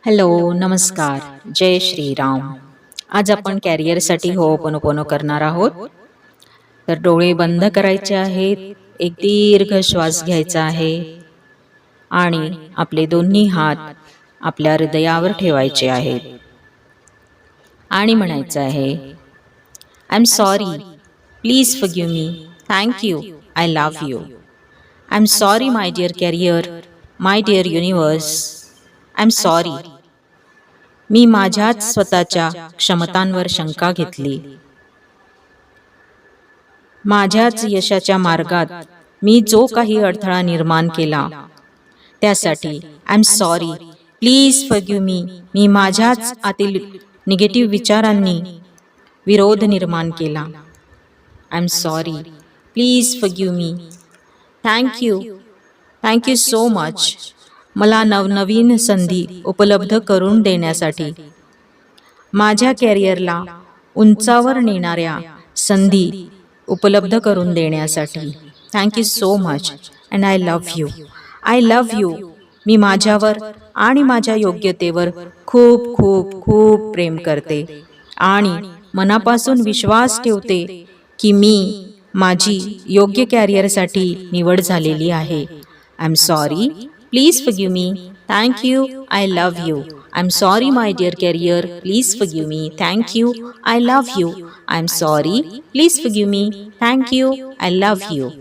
Hello, नमस्कार. जय श्रीराम. आज आपण कॅरियरसाठी होओपोनोपोनो करणार आहोत. तर डोळे बंद करायचे आहेत, एक दीर्घ श्वास घ्यायचा आहे आणि आपले दोन्ही हात आपल्या हृदयावर ठेवायचे आहेत आणि म्हणायचं आहे, I am sorry, please forgive me, thank you, I love you. I am sorry my dear career, my dear universe. I am sorry. मी माझ्याच स्वतःच्या क्षमतांवर शंका घेतली. माझ्याच यशाच्या मार्गात मी जो काही अडथळा निर्माण केला त्यासाठी I am sorry, please forgive me. मी माझ्याच आतील निगेटिव्ह विचारांनी विरोध निर्माण केला. I am sorry, please forgive me. Thank you so much. मला नवनवीन संधी उपलब्ध करून देण्यासाठी, माझ्या कॅरियरला उंचावर नेणाऱ्या संधी उपलब्ध करून देण्यासाठी. Thank you so much and I love you. I love you. मी माझ्यावर आणि माझ्या योग्यतेवर खूप खूप खूप प्रेम करते आणि मनापासून विश्वास ठेवते की मी माझी योग्य कॅरियरसाठी निवड झालेली आहे. I am sorry, please forgive me. Thank you. I love you. I'm sorry, my dear career. Please forgive me. Thank you. I love you. I'm sorry. Please forgive me. Thank you. I love you.